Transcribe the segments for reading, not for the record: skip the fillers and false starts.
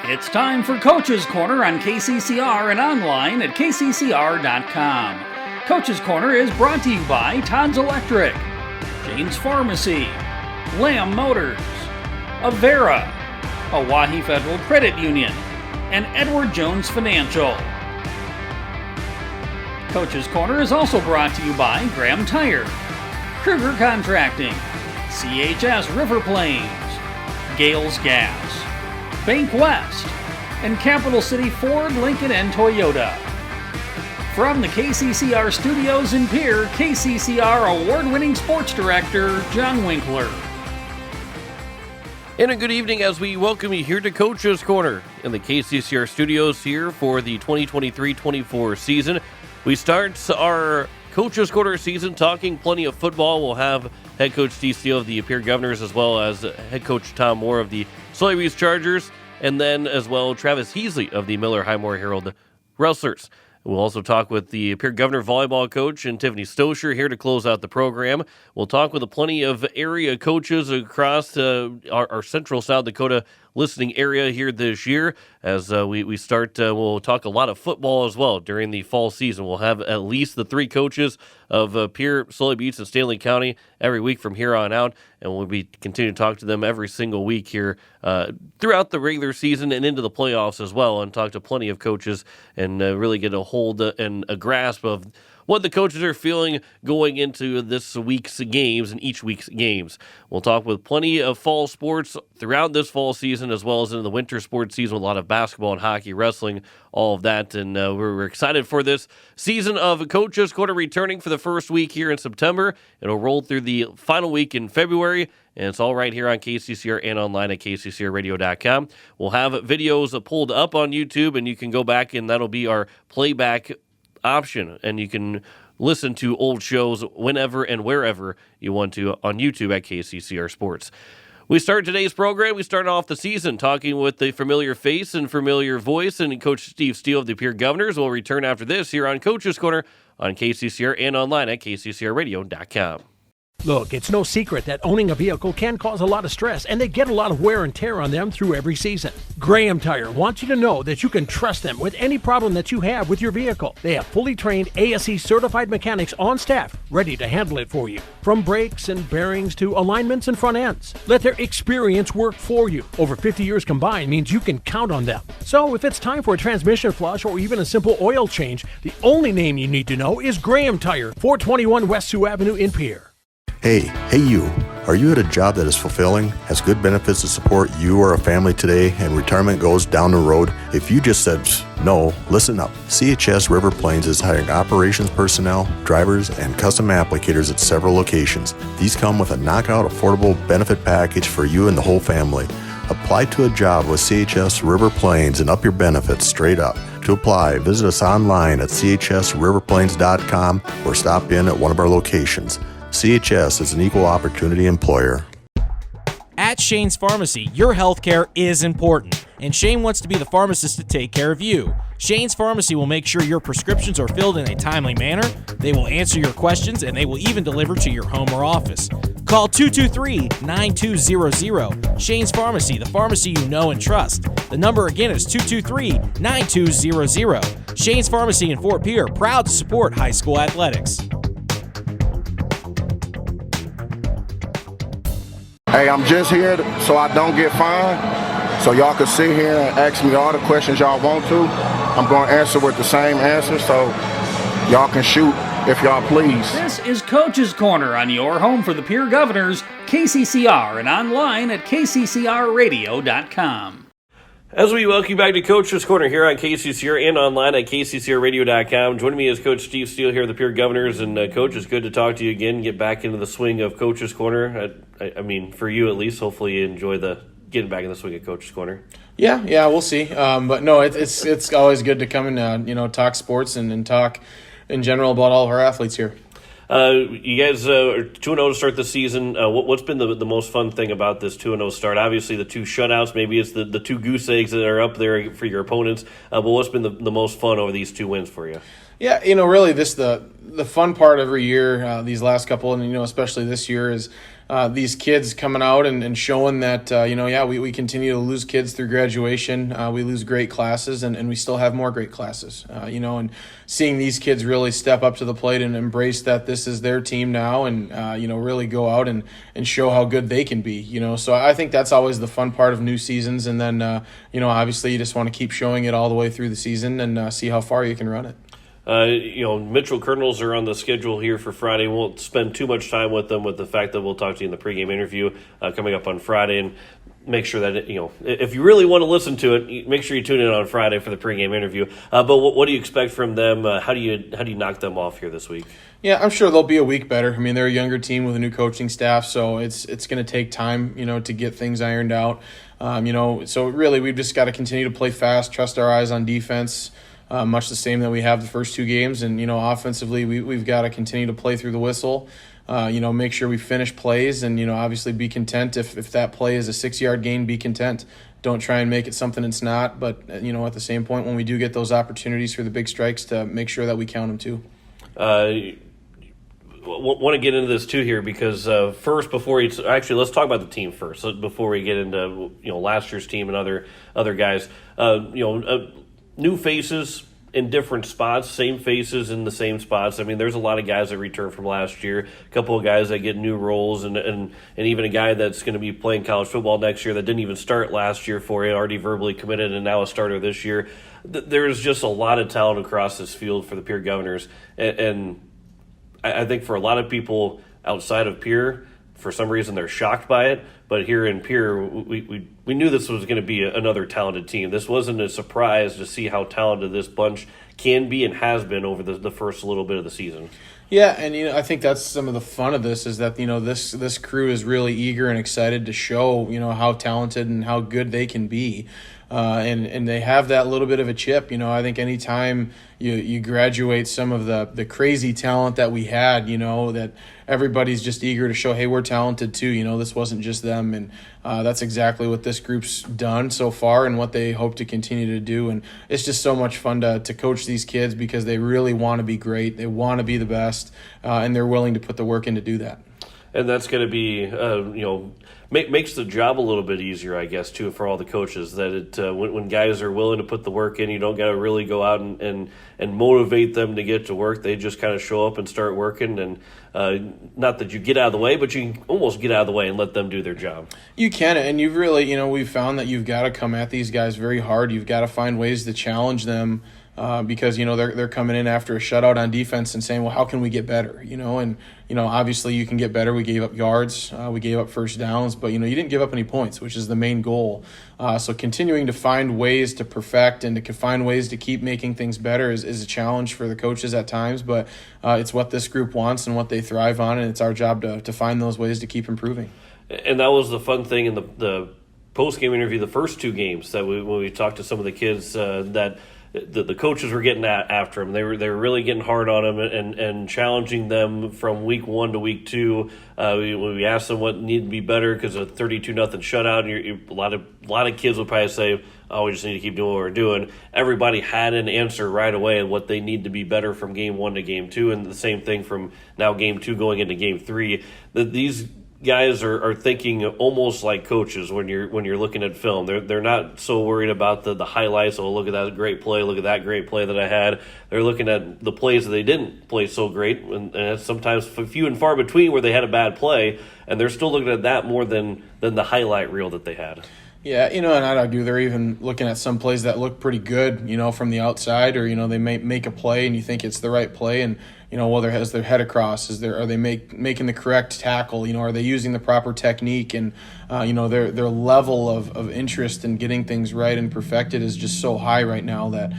It's time for Coach's Corner on KCCR and online at kccr.com. Coach's Corner is brought to you by Todd's Electric, Jane's Pharmacy, Lamb Motors, Avera, Hawaii Federal Credit Union, and Edward Jones Financial. Coach's Corner is also brought to you by Graham Tire, Kruger Contracting, CHS River Plains, Gales Gas, Bank West, and Capital City Ford, Lincoln, and Toyota. From the KCCR studios in Pierre, KCCR award-winning sports director, John Winkler. And a good evening as we welcome you here to Coach's Corner in the KCCR studios here for the 2023-24 season. We start our Coach's Corner season talking plenty of football. We'll have head coach Steve Steele of the Pierre Governors as well as head coach Tom Moore of the Solebu's Chargers, and then as well Travis Heasley of the Miller Highmore Herald Wrestlers. We'll also talk with the Pierre Governor volleyball coach and Tiffany Stosher here to close out the program. We'll talk with plenty of area coaches across our central South Dakota listening area here this year. As we start, we'll talk a lot of football as well during the fall season. We'll have at least the three coaches of Pierre, Sully Buttes, and Stanley County every week from here on out, and we'll be continuing to talk to them every single week here throughout the regular season and into the playoffs as well, and talk to plenty of coaches and really get a hold and a grasp of what the coaches are feeling going into this week's games and each week's games. We'll talk with plenty of fall sports throughout this fall season as well as in the winter sports season with a lot of basketball and hockey, wrestling, all of that. And we're excited for this season of Coach's Corner returning for the first week here in September. It'll roll through the final week in February. And it's all right here on KCCR and online at kccrradio.com. We'll have videos pulled up on YouTube, and you can go back, and that'll be our playback option, and you can listen to old shows whenever and wherever you want to on YouTube at KCCR Sports. We start today's program. We start off the season talking with the familiar face and familiar voice, and Coach Steve Steele of the Pierre Governors will return after this here on Coach's Corner on KCCR and online at kccrradio.com. Look, it's no secret that owning a vehicle can cause a lot of stress, and they get a lot of wear and tear on them through every season. Graham Tire wants you to know that you can trust them with any problem that you have with your vehicle. They have fully trained ASE certified mechanics on staff ready to handle it for you. From brakes and bearings to alignments and front ends, let their experience work for you. Over 50 years combined means you can count on them. So if it's time for a transmission flush or even a simple oil change, the only name you need to know is Graham Tire, 421 West Sioux Avenue in Pierre. Hey you. Are you at a job that is fulfilling, has good benefits to support you or a family today, and retirement goes down the road? If you just said no, listen up. CHS River Plains is hiring operations personnel, drivers, and custom applicators at several locations. These come with a knockout affordable benefit package for you and the whole family. Apply to a job with CHS River Plains and up your benefits straight up. To apply, visit us online at chsriverplains.com or stop in at one of our locations. CHS is an equal opportunity employer. At Shane's Pharmacy, your healthcare is important, and Shane wants to be the pharmacist to take care of you. Shane's Pharmacy will make sure your prescriptions are filled in a timely manner, they will answer your questions, and they will even deliver to your home or office. Call 223-9200. Shane's Pharmacy, the pharmacy you know and trust. The number again is 223-9200. Shane's Pharmacy in Fort Pierre, proud to support high school athletics. Hey, I'm just here so I don't get fined, so y'all can sit here and ask me all the questions y'all want to. I'm going to answer with the same answer, so y'all can shoot if y'all please. This is Coach's Corner on your home for the Pierre Governors, KCCR, and online at kccrradio.com. As we welcome you back to Coach's Corner here on KCCR and online at kccrradio.com. Joining me is Coach Steve Steele here of the Pierre Governors. And, Coach, it's good to talk to you again, get back into the swing of Coach's Corner. I mean, for you at least, hopefully you enjoy getting back in the swing of Coach's Corner. Yeah, we'll see. But no, it's always good to come and, talk sports and talk in general about all of our athletes here. You guys are 2-0 to start the season. What's been the most fun thing about this 2-0 start? Obviously, the two shutouts. Maybe it's the two goose eggs that are up there for your opponents. But what's been the most fun over these two wins for you? Yeah, really the fun part every year, these last couple, and, especially this year is these kids coming out and showing that, we continue to lose kids through graduation. We lose great classes, and we still have more great classes, and seeing these kids really step up to the plate and embrace that this is their team now and, really go out and show how good they can be, So I think that's always the fun part of new seasons. And then, obviously you just want to keep showing it all the way through the season and see how far you can run it. Mitchell Colonels are on the schedule here for Friday. We won't spend too much time with them with the fact that we'll talk to you in the pregame interview coming up on Friday, and make sure that, if you really want to listen to it, make sure you tune in on Friday for the pregame interview. But what do you expect from them? How do you knock them off here this week? Yeah, I'm sure they'll be a week better. I mean, they're a younger team with a new coaching staff, so it's going to take time, to get things ironed out. So really we've just got to continue to play fast, trust our eyes on defense. Much the same that we have the first two games. And, offensively, we've got to continue to play through the whistle, make sure we finish plays and, obviously be content. If that play is a 6-yard gain, be content. Don't try and make it something it's not. But, at the same point, when we do get those opportunities for the big strikes, to make sure that we count them too. Want to get into this too here because first, let's talk about the team first before we get into, last year's team and other guys. New faces in different spots, same faces in the same spots. I mean, there's a lot of guys that return from last year, a couple of guys that get new roles, and even a guy that's going to be playing college football next year that didn't even start last year for you, already verbally committed and now a starter this year. There's just a lot of talent across this field for the Pierre Governors, and I think for a lot of people outside of Pierre, for some reason they're shocked by it, but here in Pierre, we knew this was going to be another talented team. This wasn't a surprise to see how talented this bunch can be and has been over the first little bit of the season. Yeah, and I think that's some of the fun of this is that this crew is really eager and excited to show how talented and how good they can be. And they have that little bit of a chip. I think anytime you graduate some of the crazy talent that we had, that everybody's just eager to show, hey, we're talented too. This wasn't just them. And that's exactly what this group's done so far and what they hope to continue to do. And it's just so much fun to coach these kids because they really want to be great. They want to be the best, and they're willing to put the work in to do that. And that's going to be, makes the job a little bit easier, I guess, too, for all the coaches. That when guys are willing to put the work in, you don't got to really go out and motivate them to get to work. They just kind of show up and start working. And not that you get out of the way, but you can almost get out of the way and let them do their job. You can, and you've really, we've found that you've got to come at these guys very hard. You've got to find ways to challenge them. Because they're coming in after a shutout on defense and saying, well, how can we get better? And obviously you can get better. We gave up yards, we gave up first downs, but you didn't give up any points, which is the main goal. So continuing to find ways to perfect and to find ways to keep making things better is a challenge for the coaches at times, but it's what this group wants and what they thrive on, and it's our job to find those ways to keep improving. And that was the fun thing in the post-game interview, the first two games that when we talked to some of the kids that the coaches were getting after him. They were really getting hard on him and challenging them from week 1 to week 2. We asked them what needed to be better because of 32-0 shutout. A lot of kids would probably say, "Oh, we just need to keep doing what we're doing." Everybody had an answer right away on what they need to be better from game 1 to game 2, and the same thing from now game 2 going into game 3. These guys are thinking almost like coaches when you're looking at film. They're not so worried about the highlights. Oh, look at that great play! Look at that great play that I had. They're looking at the plays that they didn't play so great, and it's sometimes few and far between where they had a bad play, and they're still looking at that more than the highlight reel that they had. Yeah, and I'd argue they're even looking at some plays that look pretty good, from the outside, or they may make a play and you think it's the right play, and whether has their head across, are they making the correct tackle, are they using the proper technique, and their level of interest in getting things right and perfected is just so high right now that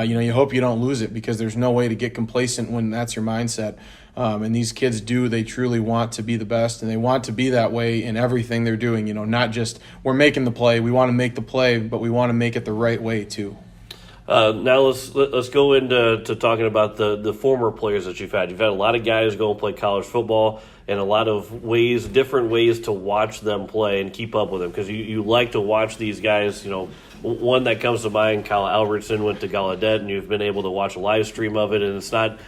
you hope you don't lose it, because there's no way to get complacent when that's your mindset. And these kids they truly want to be the best, and they want to be that way in everything they're doing, not just we're making the play, we want to make the play, but we want to make it the right way too. Now let's go into talking about the former players that you've had. You've had a lot of guys go and play college football, and a lot of different ways to watch them play and keep up with them, because you like to watch these guys, one that comes to mind, Kyle Albertson went to Gallaudet, and you've been able to watch a live stream of it, and it's not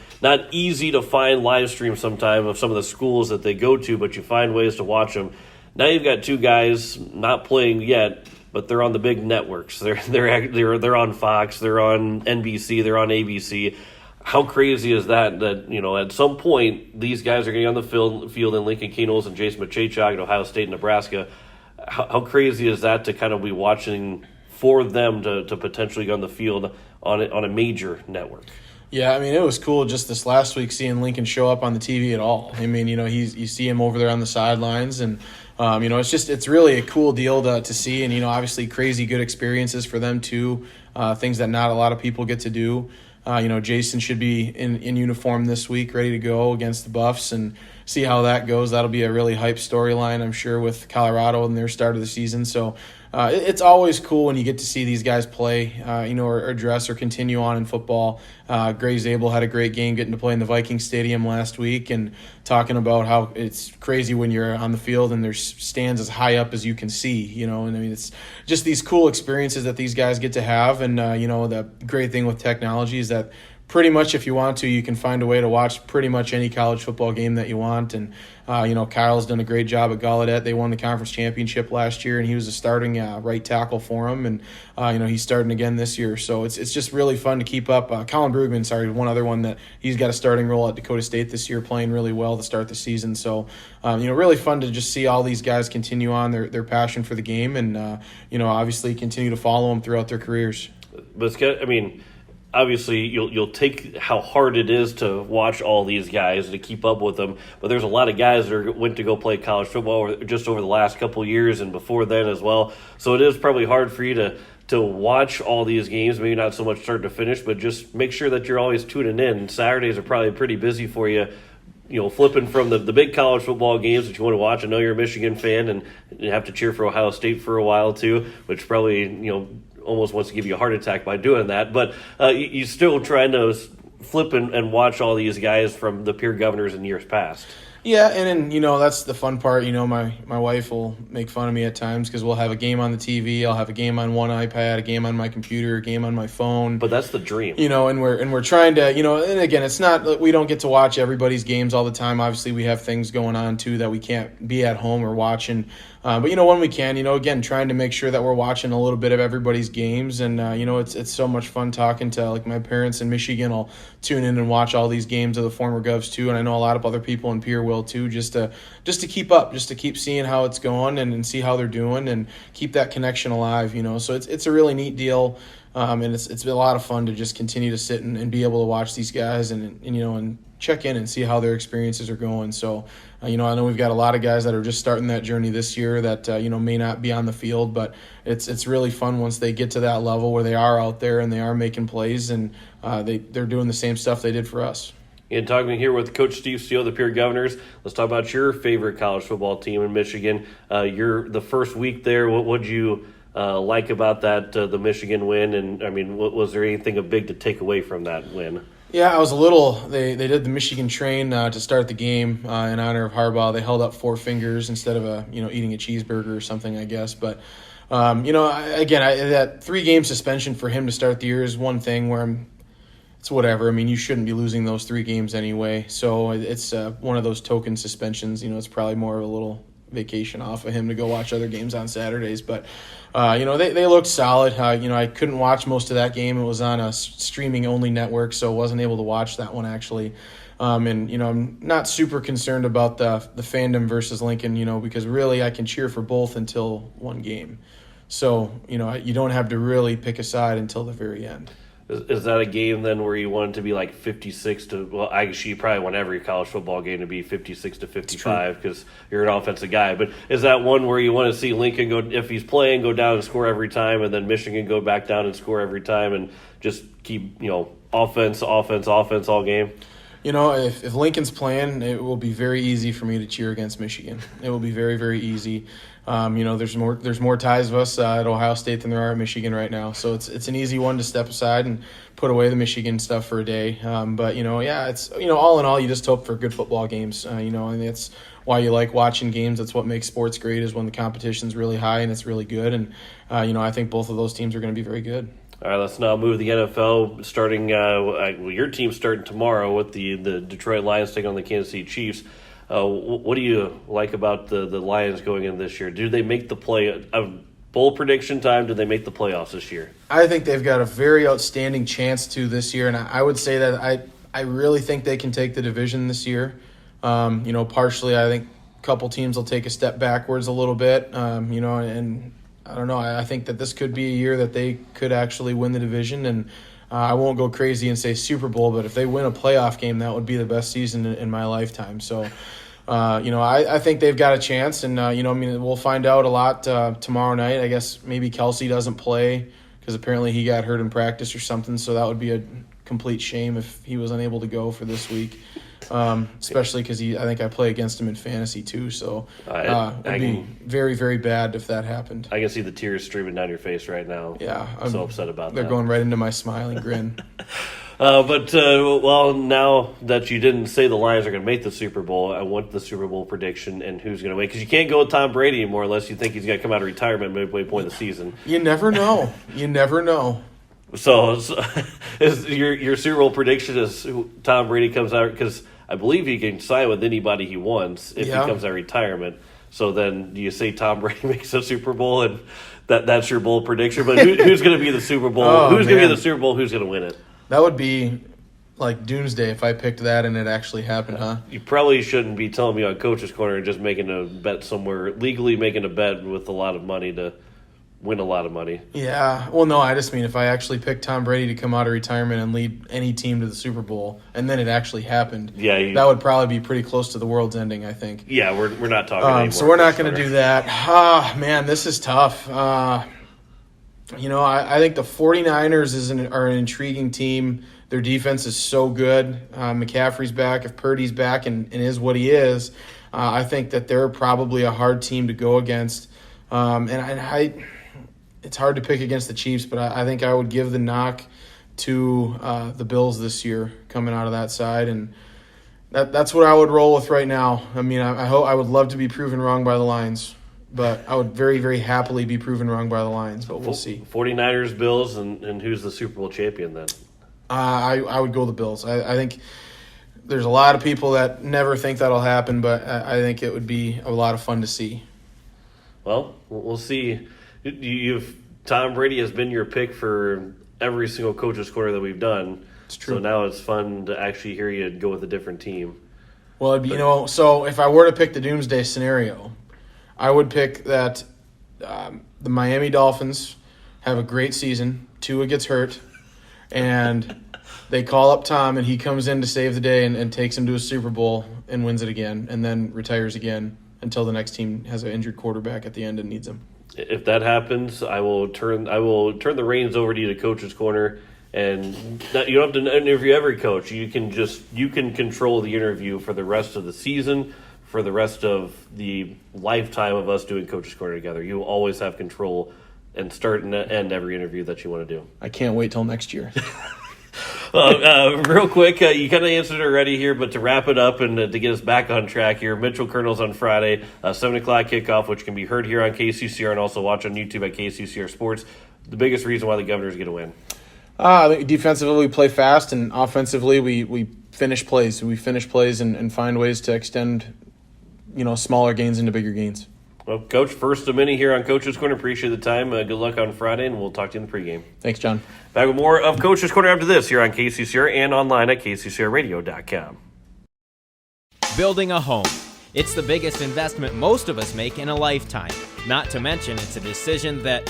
easy to find live streams sometimes of some of the schools that they go to, but you find ways to watch them. Now you've got two guys not playing yet, but they're on the big networks. They're on Fox, they're on NBC, they're on ABC. How crazy is that at some point these guys are getting on the field in Lincoln Kenols and Jason Machachok at Ohio State and Nebraska? How crazy is that to kind of be watching for them to potentially go on the field on a major network? Yeah, I mean, it was cool just this last week seeing Lincoln show up on the TV at all. I mean, you see him over there on the sidelines, and it's really a cool deal to see, and obviously crazy good experiences for them too. Things that not a lot of people get to do. Jason should be in uniform this week, ready to go against the Buffs, and see how that goes. That'll be a really hype storyline, I'm sure, with Colorado and their start of the season. So it's always cool when you get to see these guys play, or dress or continue on in football. Gray Zabel had a great game getting to play in the Viking Stadium last week, and talking about how it's crazy when you're on the field and there's stands as high up as you can see, and I mean, it's just these cool experiences that these guys get to have. And, the great thing with technology is that pretty much if you want to, you can find a way to watch pretty much any college football game that you want. And, Kyle's done a great job at Gallaudet. They won the conference championship last year, and he was a starting right tackle for him. And, he's starting again this year. So it's just really fun to keep up. Colin Brugman, one other one that he's got a starting role at Dakota State this year, playing really well to start the season. So, really fun to just see all these guys continue on their passion for the game, and, obviously continue to follow them throughout their careers. But obviously, you'll take how hard it is to watch all these guys, to keep up with them. But there's a lot of guys that went to go play college football just over the last couple of years and before then as well. So it is probably hard for you to watch all these games, maybe not so much start to finish, but just make sure that you're always tuning in. Saturdays are probably pretty busy for you, flipping from the big college football games that you want to watch. I know you're a Michigan fan and you have to cheer for Ohio State for a while too, which probably, almost wants to give you a heart attack by doing that. But you're still trying to flip and watch all these guys from the peer governors in years past. Yeah, and then, that's the fun part. My wife will make fun of me at times because we'll have a game on the TV, I'll have a game on one iPad, a game on my computer, a game on my phone. But that's the dream. And we're trying to, and again, it's not, we don't get to watch everybody's games all the time. Obviously, we have things going on too that we can't be at home or watching. But, when we can, again, trying to make sure that we're watching a little bit of everybody's games. And, it's so much fun talking to, my parents in Michigan will tune in and watch all these games of the former Govs, too. And I know a lot of other people in Pierre will, too, just to keep up, just to keep seeing how it's going and see how they're doing and keep that connection alive, So it's a really neat deal. And it's been a lot of fun to just continue to sit and be able to watch these guys and check in and see how their experiences are going. So, I know we've got a lot of guys that are just starting that journey this year that, may not be on the field, but it's really fun once they get to that level where they are out there and they are making plays and they're doing the same stuff they did for us. And talking here with Coach Steve Steele, the Pierre Governors, let's talk about your favorite college football team in Michigan. You're the first week there. What would you like about that, the Michigan win? And, was there anything big to take away from that win? Yeah, I was they did the Michigan train to start the game in honor of Harbaugh. They held up 4 fingers instead of eating a cheeseburger or something, I guess. But, that 3-game suspension for him to start the year is one thing where it's whatever. You shouldn't be losing those 3 games anyway. So it's one of those token suspensions. It's probably more of a little vacation off of him to go watch other games on Saturdays. But, they looked solid. I couldn't watch most of that game. It was on a streaming-only network, so I wasn't able to watch that one actually. I'm not super concerned about the fandom versus Lincoln, because really I can cheer for both until one game. So, you don't have to really pick a side until the very end. Is that a game then where you want it to be like 56 to? Well, actually, you probably want every college football game to be 56 to 55 because you're an offensive guy. But is that one where you want to see Lincoln go, if he's playing, go down and score every time, and then Michigan go back down and score every time, and just keep offense all game? If Lincoln's playing, it will be very easy for me to cheer against Michigan. It will be very, very easy. There's more ties of us at Ohio State than there are at Michigan right now. So it's an easy one to step aside and put away the Michigan stuff for a day. But it's all in all, you just hope for good football games. And it's why you like watching games. That's what makes sports great, is when the competition's really high and it's really good. And, I think both of those teams are going to be very good. All right, let's now move to the NFL. Starting, your team's starting tomorrow with the Detroit Lions taking on the Kansas City Chiefs. What do you like about the Lions going in this year? Do they make the play? Bowl prediction time, do they make the playoffs this year? I think they've got a very outstanding chance to this year, and I would say that I really think they can take the division this year. Partially I think a couple teams will take a step backwards a little bit, and I don't know. I think that this could be a year that they could actually win the division, and I won't go crazy and say Super Bowl, but if they win a playoff game, that would be the best season in my lifetime. So, I think they've got a chance, and, we'll find out a lot tomorrow night. I guess maybe Kelsey doesn't play because apparently he got hurt in practice or something, so that would be a complete shame if he was unable to go for this week, especially because I think I play against him in fantasy too, so it would be very, very bad if that happened. I can see the tears streaming down your face right now. Yeah. I'm so upset about they're that. They're going right into my smiling grin. Now that you didn't say the Lions are going to make the Super Bowl, I want the Super Bowl prediction and who's going to win. Because you can't go with Tom Brady anymore unless you think he's going to come out of retirement midway point of the season. You never know. You never know. So is your Super Bowl prediction is Tom Brady comes out, because I believe he can sign with anybody he wants if he comes out of retirement. So then do you say Tom Brady makes a Super Bowl and that's your bold prediction? But who's going to be the Super Bowl? Who's going to be the Super Bowl? Who's going to win it? That would be like doomsday if I picked that and it actually happened, huh? You probably shouldn't be telling me on Coach's Corner and just making a bet somewhere, legally making a bet with a lot of money to win a lot of money. Yeah. Well, no, I just mean if I actually picked Tom Brady to come out of retirement and lead any team to the Super Bowl, and then it actually happened, that would probably be pretty close to the world's ending, I think. Yeah, we're not talking anymore. So we're not going to do that. Man, this is tough. I think the 49ers are an intriguing team. Their defense is so good. McCaffrey's back. If Purdy's back and is what he is, I think that they're probably a hard team to go against. It's hard to pick against the Chiefs, but I think I would give the knock to the Bills this year coming out of that side, and that's what I would roll with right now. I mean, I would love to be proven wrong by the Lions, but I would very, very happily be proven wrong by the Lions, but we'll see. 49ers, Bills, and who's the Super Bowl champion then? I would go the Bills. I think there's a lot of people that never think that'll happen, but I think it would be a lot of fun to see. Well, we'll see. Tom Brady has been your pick for every single Coach's Corner that we've done. It's true. So now it's fun to actually hear you go with a different team. Well, so if I were to pick the doomsday scenario, I would pick that the Miami Dolphins have a great season. Tua gets hurt, and they call up Tom, and he comes in to save the day and takes him to a Super Bowl and wins it again, and then retires again until the next team has an injured quarterback at the end and needs him. If that happens, I will turn the reins over to you to Coach's Corner, and you don't have to interview every coach. You can control the interview for the rest of the season, for the rest of the lifetime of us doing Coach's Corner together. You will always have control and start and end every interview that you want to do. I can't wait till next year. Real quick, you kind of answered it already here, but to wrap it up and to get us back on track here, Mitchell Colonels on Friday, 7 o'clock kickoff, which can be heard here on KCCR and also watch on YouTube at KCCR Sports. The biggest reason why the Governors get a win? I think defensively we play fast, and offensively we finish plays. We finish plays and find ways to extend, smaller gains into bigger gains. Well, Coach, first of many here on Coach's Corner. Appreciate the time. Good luck on Friday, and we'll talk to you in the pregame. Thanks, John. Back with more of Coach's Corner after this here on KCCR and online at kccrradio.com. Building a home. It's the biggest investment most of us make in a lifetime. Not to mention, it's a decision that,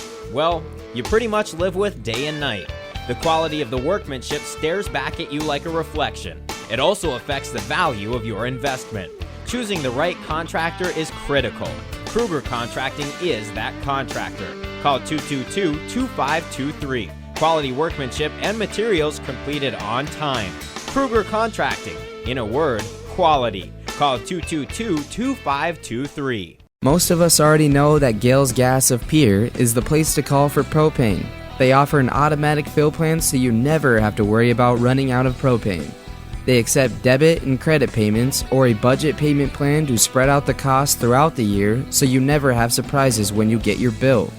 you pretty much live with day and night. The quality of the workmanship stares back at you like a reflection. It also affects the value of your investment. Choosing the right contractor is critical. Kruger Contracting is that contractor. Call 222-2523. Quality workmanship and materials completed on time. Kruger Contracting. In a word, quality. Call 222-2523. Most of us already know that Gales Gas of Pierre is the place to call for propane. They offer an automatic fill plan so you never have to worry about running out of propane. They accept debit and credit payments or a budget payment plan to spread out the cost throughout the year so you never have surprises when you get your bill.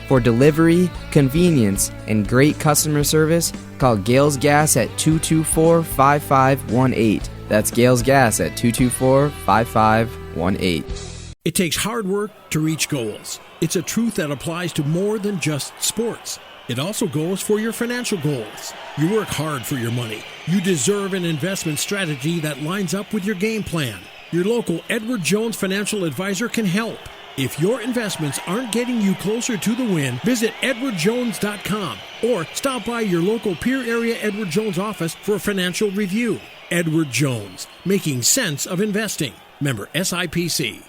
For delivery, convenience, and great customer service, call Gales Gas at 224-5518. That's Gales Gas at 224-5518. It takes hard work to reach goals. It's a truth that applies to more than just sports. It also goes for your financial goals. You work hard for your money. You deserve an investment strategy that lines up with your game plan. Your local Edward Jones financial advisor can help. If your investments aren't getting you closer to the win, visit edwardjones.com or stop by your local Peer Area Edward Jones office for a financial review. Edward Jones, making sense of investing. Member SIPC.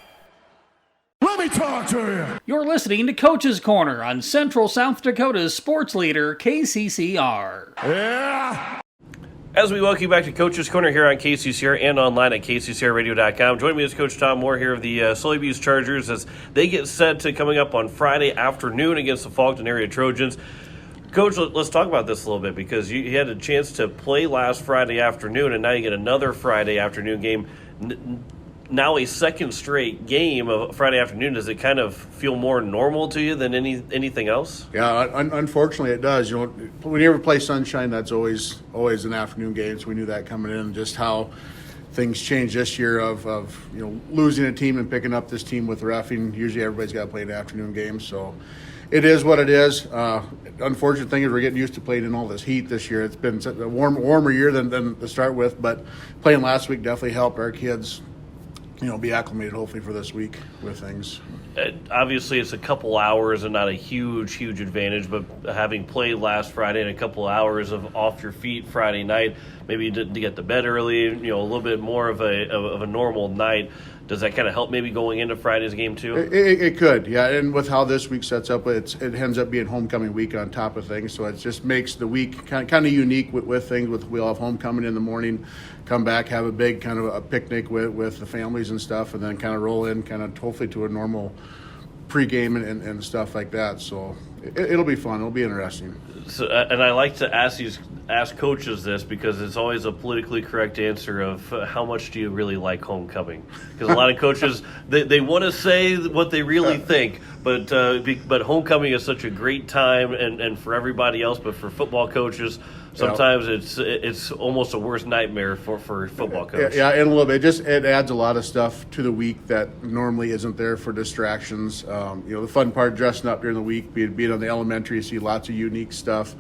Let me talk to you. You're listening to Coach's Corner on Central South Dakota's sports leader, KCCR. Yeah. As we welcome you back to Coach's Corner here on KCCR and online at kccrradio.com. Joining me is Coach Tom Moore here of the Soybees Chargers as they get set to coming up on Friday afternoon against the Faulkton area Trojans. Coach, let's talk about this a little bit because you had a chance to play last Friday afternoon, and now you get another Friday afternoon game. Now a second straight game of Friday afternoon. Does it kind of feel more normal to you than anything else? Yeah, unfortunately it does. You know, when you ever play Sunshine, that's always an afternoon game. So we knew that coming in, just how things changed this year of you know, losing a team and picking up this team with reffing. Usually everybody's got to play an afternoon game, so it is what it is. Unfortunate thing is we're getting used to playing in all this heat this year. It's been a warmer year than to start with, but playing last week definitely helped our kids, you know, be acclimated hopefully for this week with things. Obviously, it's a couple hours and not a huge advantage, but having played last Friday and a couple hours of off your feet Friday night, maybe you didn't get to bed early, you know, a little bit more of a normal night. Does that kind of help maybe going into Friday's game too? It could, yeah. And with how this week sets up, it ends up being homecoming week on top of things, so it just makes the week kind of unique with things. We'll have homecoming in the morning, come back, have a big kind of a picnic with the families and stuff, and then kind of roll in kind of hopefully to a normal pregame and stuff like that. So it'll be fun. It'll be interesting. So, and I like to ask coaches this because it's always a politically correct answer of how much do you really like homecoming? Because a lot of coaches they want to say what they really think, but homecoming is such a great time and for everybody else, but for football coaches, sometimes it's almost a worst nightmare for football coaches. Yeah, and a little bit. It adds a lot of stuff to the week that normally isn't there for distractions. You know, the fun part, dressing up during the week, being on the elementary, you see lots of unique stuff.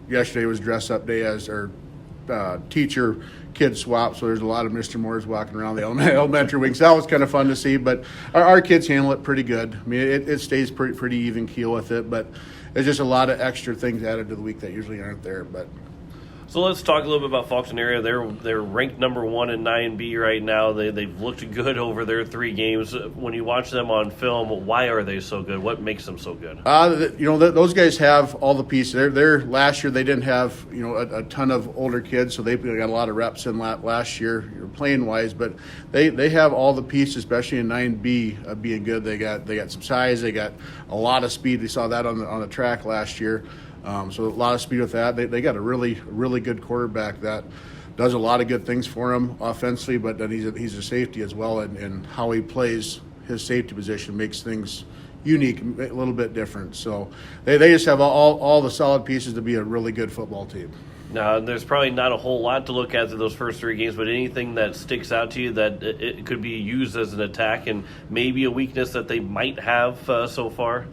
Yesterday was dress up day as our teacher kid swap, so there's a lot of Mr. Moores walking around the elementary wing. So that was kind of fun to see, but our kids handle it pretty good. I mean, it stays pretty even keel with it, but there's just a lot of extra things added to the week that usually aren't there. But so let's talk a little bit about Faulkton area. They're ranked number 1 in 9B right now. They've looked good over their 3 games. When you watch them on film, why are they so good? What makes them so good? You know, those guys have all the pieces. They're last year they didn't have, you know, a ton of older kids, so they got a lot of reps in last year, playing wise. But they have all the pieces, especially in 9B, being good. They got some size. They got a lot of speed. We saw that on the track last year. So a lot of speed with that. They got a really good quarterback that does a lot of good things for him offensively, but then he's a safety as well, and how he plays his safety position makes things unique, a little bit different. So they just have all the solid pieces to be a really good football team. Now, there's probably not a whole lot to look at through those first 3 games, but anything that sticks out to you that it could be used as an attack and maybe a weakness that they might have so far?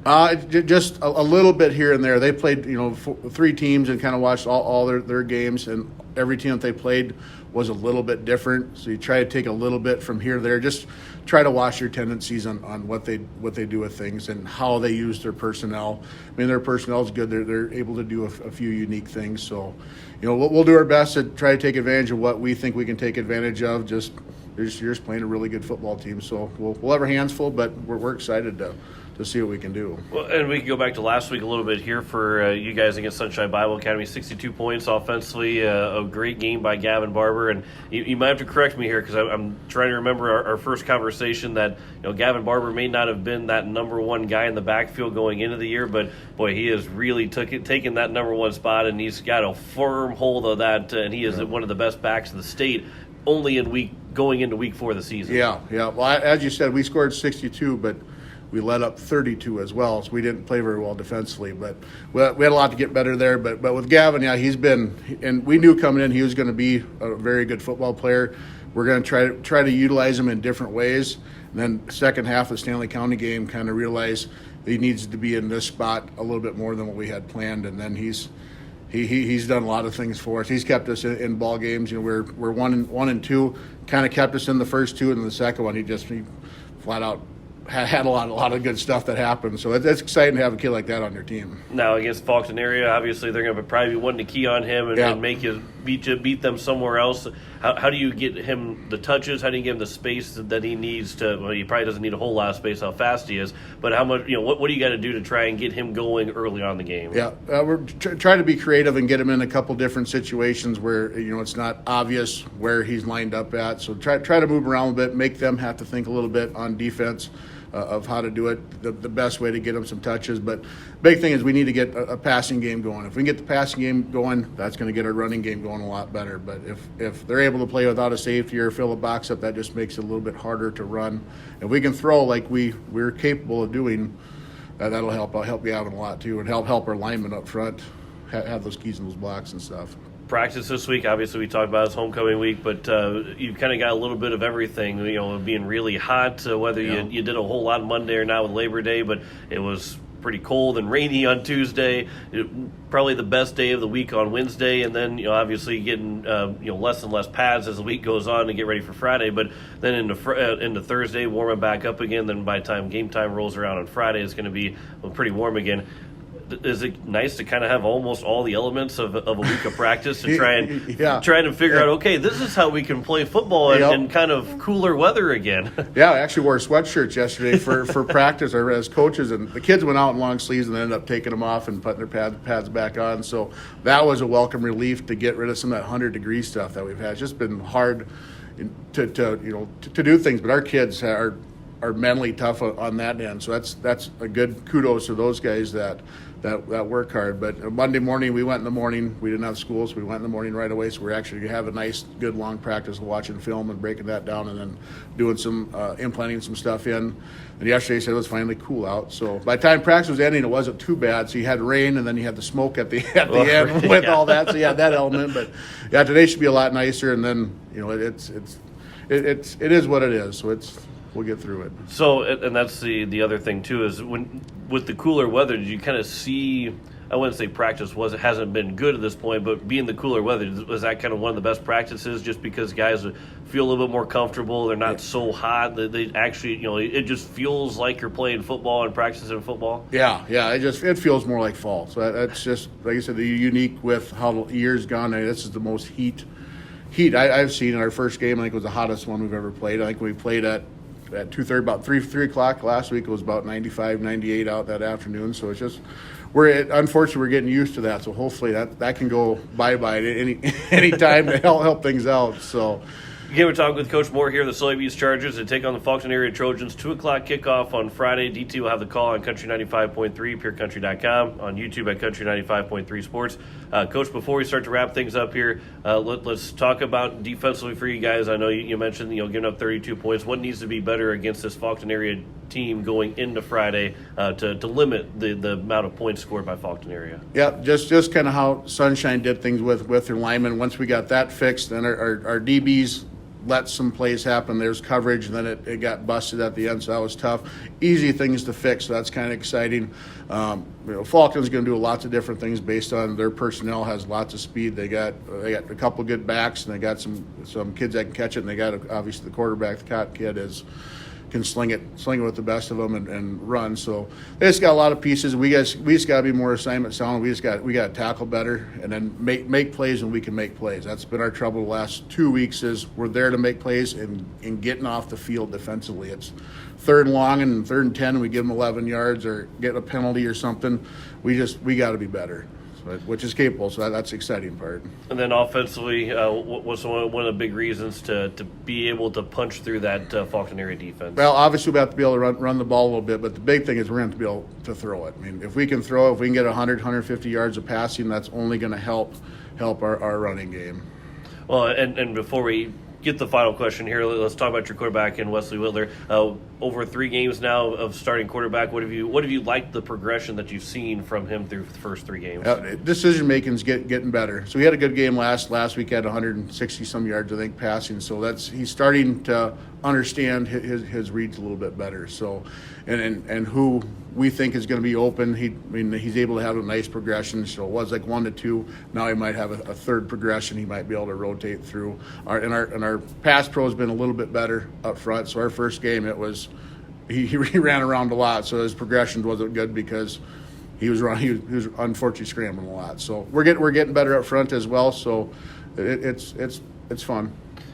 Just a little bit here and there. They played, you know, 3 teams and kind of watched all their games, and every team that they played was a little bit different. So you try to take a little bit from here to there. Just try to watch your tendencies on what they do with things and how they use their personnel. I mean, their personnel is good. They're able to do a few unique things. So, you know, we'll do our best to try to take advantage of what we think we can take advantage of. You're just playing a really good football team. So we'll have our hands full, but we're excited to see what we can do. Well, and we can go back to last week a little bit here for you guys against Sunshine Bible Academy. 62 points offensively, a great game by Gavin Barber. And you might have to correct me here because I'm trying to remember our first conversation that Gavin Barber may not have been that number one guy in the backfield going into the year, but boy, he has really taken that number one spot, and he's got a firm hold of that, and he is one of the best backs in the state. Only going into week 4 of the season. Yeah. Well, as you said, we scored 62, but we let up 32 as well, so we didn't play very well defensively. But we had a lot to get better there. But with Gavin, he's been, and we knew coming in he was going to be a very good football player. We're going to try to utilize him in different ways. And then second half of the Stanley County game, kind of realized he needs to be in this spot a little bit more than what we had planned. And then he's done a lot of things for us. He's kept us in ball games. We're 1-2, kind of kept us in the first 2, and in the second one he flat out had a lot of good stuff that happened. So it's exciting to have a kid like that on your team. Now against Faulkton area, obviously they're going to probably be wanting to key on him and make you beat them somewhere else. How do you get him the touches? How do you give him the space that he needs to? Well, he probably doesn't need a whole lot of space. How fast he is, but how much? What do you got to do to try and get him going early on in the game? Yeah, we're trying to be creative and get him in a couple different situations where it's not obvious where he's lined up at. So try to move around a bit, make them have to think a little bit on defense. Of how to do it, the best way to get them some touches. But big thing is we need to get a passing game going. If we can get the passing game going, that's going to get our running game going a lot better. But if they're able to play without a safety or fill a box up, that just makes it a little bit harder to run. If we can throw like we're capable of doing, that'll help you out a lot too, and help our linemen up front have those keys and those blocks and stuff. Practice this week, obviously we talked about it's homecoming week, but you've kind of got a little bit of everything, being really hot, whether you did a whole lot Monday or not with Labor Day, but it was pretty cold and rainy on Tuesday, probably the best day of the week on Wednesday, and then obviously getting less and less pads as the week goes on to get ready for Friday, but then into Thursday, warming back up again, then by the time game time rolls around on Friday, it's going to be pretty warm again. Is it nice to kind of have almost all the elements of a week of practice to try and figure out, okay, this is how we can play football in kind of cooler weather again? Yeah, I actually wore sweatshirts yesterday for practice as coaches, and the kids went out in long sleeves and ended up taking them off and putting their pads back on. So that was a welcome relief to get rid of some of that 100-degree stuff that we've had. It's just been hard to do things, but our kids are mentally tough on that end. So that's a good kudos to those guys that work hard. But Monday morning, we went in the morning. We didn't have school, so we went in the morning right away. So we're actually going to have a nice, good, long practice of watching film and breaking that down and then doing some implanting some stuff in. And yesterday said it was finally cool out. So by the time practice was ending, it wasn't too bad. So you had rain, and then you had the smoke at the end with all that. So you had that element. But yeah, today should be a lot nicer. And then it is what it is. So we'll get through it. So, and that's the other thing too, is with the cooler weather, did you kind of see, I wouldn't say practice hasn't been good at this point, but being the cooler weather, was that kind of one of the best practices just because guys feel a little bit more comfortable, they're not so hot, they actually, it just feels like you're playing football and practicing football? Yeah, it feels more like fall. So that's just, like I said, the unique with how the year's gone. This is the most heat I've seen in our first game. I think it was the hottest one we've ever played. I think we played at 2:30, about 3 o'clock last week. It was about 95, 98 out that afternoon. So it's just, unfortunately, we're getting used to that. So hopefully that can go bye-bye at any time to help things out. So. Again, we're talking with Coach Moore here, the Soybeans Chargers, to take on the Faulkton area Trojans. 2 o'clock kickoff on Friday. DT will have the call on Country 95.3, PureCountry.com, on YouTube at Country 95.3 Sports. Coach, before we start to wrap things up here, let's talk about defensively for you guys. I know you mentioned giving up 32 points. What needs to be better against this Faulkton area team going into Friday to limit the amount of points scored by Faulkton area? Yeah, just kind of how Sunshine did things with their linemen. Once we got that fixed, then our DBs let some plays happen. There's coverage, and then it got busted at the end, so that was tough. Easy things to fix, so that's kind of exciting. Faulkton's going to do lots of different things based on their personnel has lots of speed. They got a couple good backs, and they got some kids that can catch it, and they got obviously the quarterback, the Cotton kid, can sling it with the best of them and run. So they just got a lot of pieces. We just got to be more assignment sound. We got to tackle better and then make plays when we can make plays. That's been our trouble the last 2 weeks. Is we're there to make plays and getting off the field defensively. It's 3rd and long and 3rd and 10, and we give them 11 yards or get a penalty or something. We got to be better. Which is capable, so that's the exciting part. And then offensively, what's one of the big reasons to be able to punch through that Faulkner area defense? Well, obviously we have to be able to run the ball a little bit, but the big thing is we're going to be able to throw it. I mean, if we can throw, if we can get 100, 150 yards of passing, that's only going to help our running game. Well, and before we get the final question here, let's talk about your quarterback in Wesley Whittler. Over 3 games now of starting quarterback, what have you liked the progression that you've seen from him through the first 3 games? Decision making's getting better. So he had a good game last week. Had 160 some yards, I think, passing. So he's starting to understand his reads a little bit better. So and who we think is going to be open. He's able to have a nice progression. So it was like 1 to 2. Now he might have a 3rd progression. He might be able to rotate through. Our pass pro has been a little bit better up front. So our first game, it was he ran around a lot. So his progression wasn't good because he was unfortunately scrambling a lot. So we're getting better up front as well. So it's fun.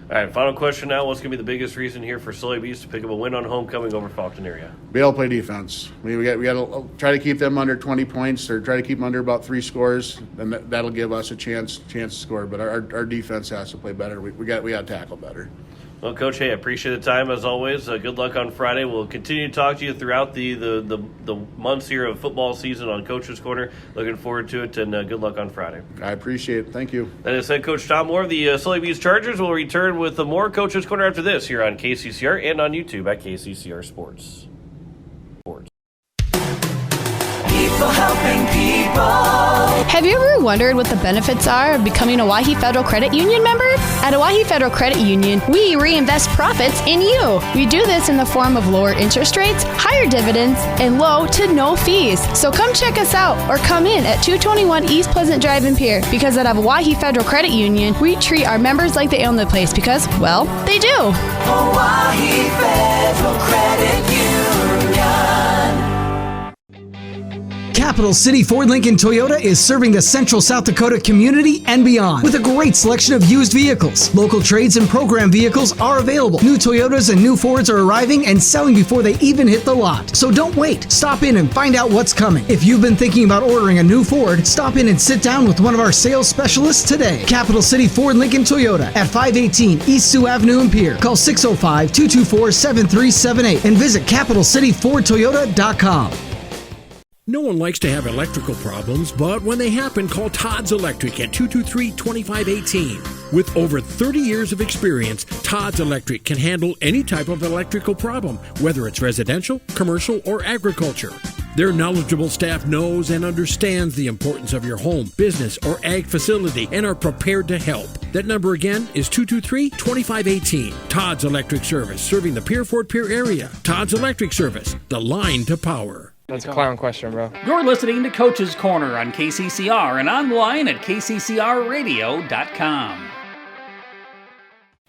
All right, final question now. What's going to be the biggest reason here for Sully Bees to pick up a win on homecoming over Faulkner area? Be able to play defense. We got to try to keep them under 20 points or try to keep them under about 3 scores, and that'll give us a chance to score. But our defense has to play better. We got to tackle better. Well, Coach, hey, I appreciate the time as always. Good luck on Friday. We'll continue to talk to you throughout the months here of football season on Coach's Corner. Looking forward to it, and good luck on Friday. I appreciate it. Thank you. That is head coach Tom Moore of the Sully Bees Chargers. Will return with more Coach's Corner after this here on KCCR and on YouTube at KCCR Sports. People helping people. Have you ever wondered what the benefits are of becoming a Owyhee Federal Credit Union member? At Owyhee Federal Credit Union, we reinvest profits in you. We do this in the form of lower interest rates, higher dividends, and low to no fees. So come check us out or come in at 221 East Pleasant Drive in Pierre, because at Owyhee Federal Credit Union, we treat our members like they own the place because, well, they do. Owyhee Federal Credit Union. Capital City Ford Lincoln Toyota is serving the central South Dakota community and beyond with a great selection of used vehicles. Local trades and program vehicles are available. New Toyotas and new Fords are arriving and selling before they even hit the lot. So don't wait. Stop in and find out what's coming. If you've been thinking about ordering a new Ford, stop in and sit down with one of our sales specialists today. Capital City Ford Lincoln Toyota at 518 East Sioux Avenue in Pierre. Call 605-224-7378 and visit CapitalCityFordToyota.com. No one likes to have electrical problems, but when they happen, call Todd's Electric at 223-2518. With over 30 years of experience, Todd's Electric can handle any type of electrical problem, whether it's residential, commercial, or agriculture. Their knowledgeable staff knows and understands the importance of your home, business, or ag facility and are prepared to help. That number again is 223-2518. Todd's Electric Service, serving the Pierre-Fort Pierre area. Todd's Electric Service, the line to power. That's a clown question, bro. You're listening to Coach's Corner on KCCR and online at kccrradio.com.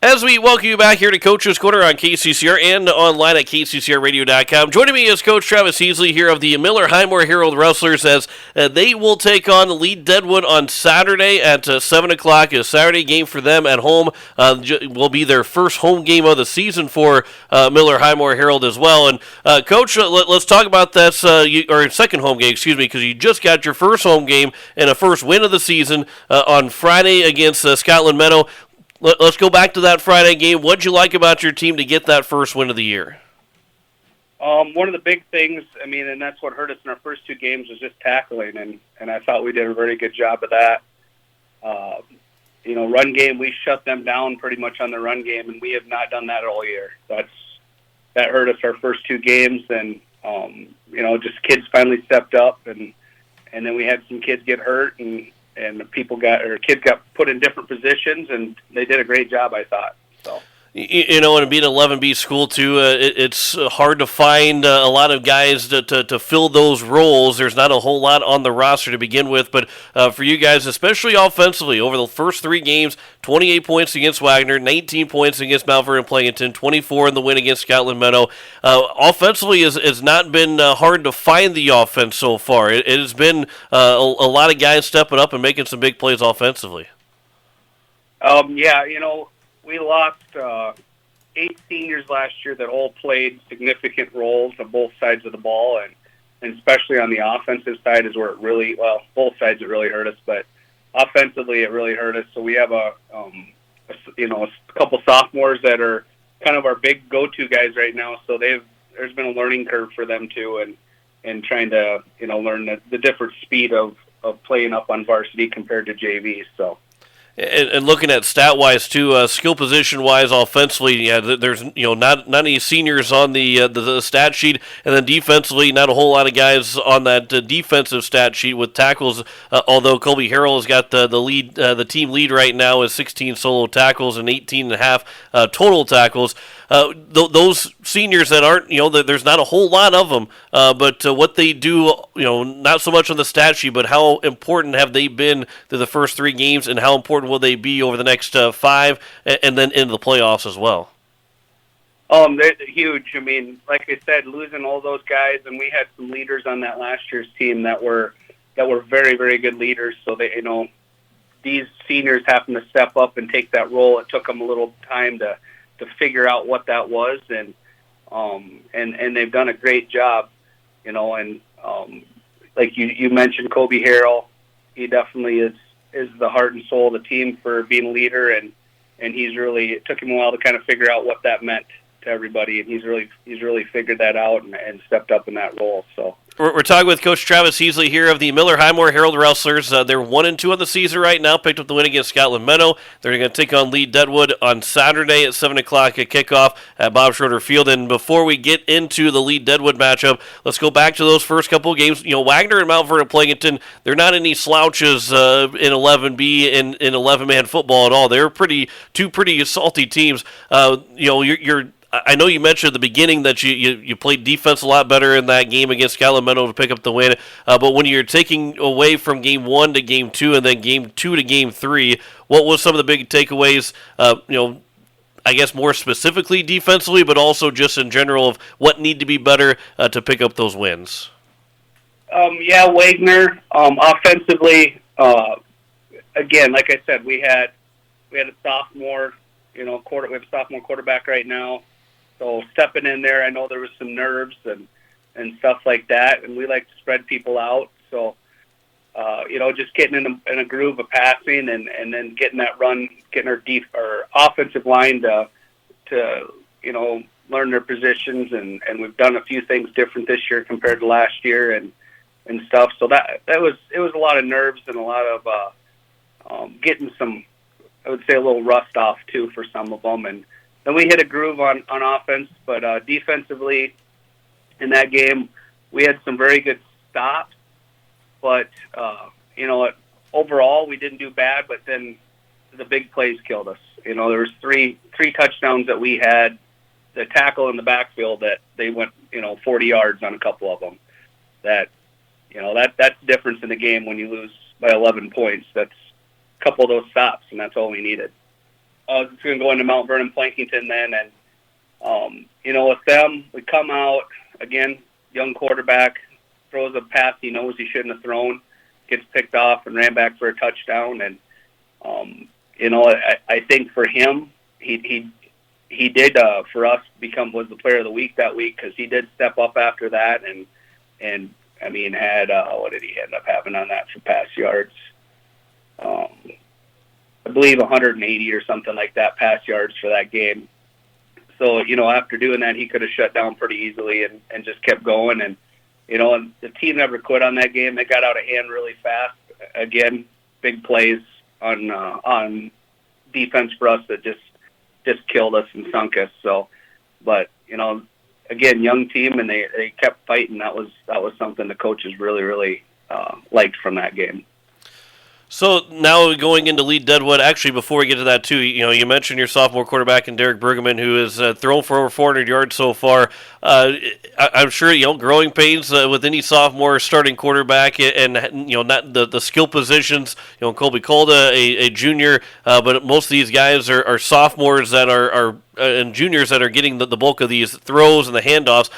As we welcome you back here to Coach's Corner on KCCR and online at kccrradio.com. Joining me is Coach Travis Heasley here of the Miller Highmore Herald Rustlers as they will take on Lead Deadwood on Saturday at 7 o'clock. A Saturday game for them at home will be their first home game of the season for Miller Highmore Herald as well. And Coach, let's talk about that, or second home game, excuse me, because you just got your first home game and a first win of the season on Friday against Scotland Meadow. Let's go back to that Friday game. What'd you like about your team to get that first win of the year? One of the big things, and that's what hurt us in our first 2 games, was just tackling, and I thought we did a very good job of that. Run game, we shut them down pretty much on the run game, and we have not done that all year. That hurt us our first 2 games, and just kids finally stepped up, and then we had some kids get hurt, and kids got put in different positions, and they did a great job, I thought. So And being an 11B school, too, it's hard to find a lot of guys to fill those roles. There's not a whole lot on the roster to begin with, but for you guys, especially offensively, over the first 3 games, 28 points against Wagner, 19 points against Mount Vernon Plankinton, 24 in the win against Scotland Meadow. Offensively, has not been hard to find the offense so far. It has been a lot of guys stepping up and making some big plays offensively. We lost 8 seniors last year that all played significant roles on both sides of the ball, and especially on the offensive side is where both sides it really hurt us, but offensively it really hurt us. So we have a couple sophomores that are kind of our big go-to guys right now. So there's been a learning curve for them too, and trying to learn the different speed of playing up on varsity compared to JV. So. And looking at stat-wise too, skill position-wise, offensively, there's not any seniors on the stat sheet, and then defensively, not a whole lot of guys on that defensive stat sheet with tackles. Although Colby Harrell has got the lead, the team lead right now is 16 solo tackles and 18.5 total tackles. Those seniors that aren't, there's not a whole lot of them, but what they do, not so much on the stat sheet, but how important have they been through the first 3 games, and how important will they be over the next 5, and then into the playoffs as well? They're huge. I mean, like I said, losing all those guys, and we had some leaders on that last year's team that were very, very good leaders. So they, these seniors having to step up and take that role, it took them a little time to figure out what that was, and they've done a great job, and like you mentioned, Colby Harrell, he definitely is the heart and soul of the team for being a leader, and it took him a while to kind of figure out what that meant to everybody, and he's really figured that out and stepped up in that role. So. We're talking with Coach Travis Heasley here of the Miller Highmore Herald Wrestlers. They're 1-2 on the season right now. Picked up the win against Scotland Meadow. They're going to take on Lee Deadwood on Saturday at 7 o'clock at kickoff at Bob Schroeder Field. And before we get into the Lee Deadwood matchup, let's go back to those first couple of games. Wagner and Mount Vernon Plankinton, they're not any slouches in 11B in 11-man football at all. They're two pretty salty teams. I know you mentioned at the beginning that you played defense a lot better in that game against Scotland Meadow to pick up the win, but when you're taking away from game 1 to game 2 and then game 2 to game 3, what was some of the big takeaways, I guess more specifically defensively, but also just in general of what need to be better to pick up those wins? Wagner, offensively, again, like I said, we had a sophomore, we have a sophomore quarterback right now. So stepping in there, I know there was some nerves and stuff like that, and we like to spread people out. So, just getting in a groove of passing and then getting that run, getting our offensive line to learn their positions, and we've done a few things different this year compared to last year and stuff. So it was a lot of nerves and a lot of getting some, I would say, a little rust off too for some of them, and then we hit a groove on offense, but defensively in that game, we had some very good stops. But, overall we didn't do bad, but then the big plays killed us. There was three touchdowns that we had, the tackle in the backfield that they went, 40 yards on a couple of them. That's the difference in the game when you lose by 11 points. That's a couple of those stops, and that's all we needed. It's going to go into Mount Vernon Plankinton then, and with them, we come out again, young quarterback throws a pass he knows he shouldn't have thrown, gets picked off and ran back for a touchdown, and I think for him, he did for us was the player of the week that week because he did step up after that, and I mean had what did he end up having on that for pass yards? I believe 180 or something like that pass yards for that game. So, after doing that, he could have shut down pretty easily and just kept going. And, and the team never quit on that game. They got out of hand really fast. Again, big plays on defense for us that just killed us and sunk us. So, but, again, young team, and they kept fighting. That was something the coaches really, really liked from that game. So now going into Lee Deadwood, actually before we get to that too, you mentioned your sophomore quarterback in Derek Bergman, who has thrown for over 400 yards so far. I'm sure growing pains with any sophomore starting quarterback, and not the skill positions. Colby Kolda, a junior, but most of these guys are sophomores that are and juniors that are getting the bulk of these throws and the handoffs.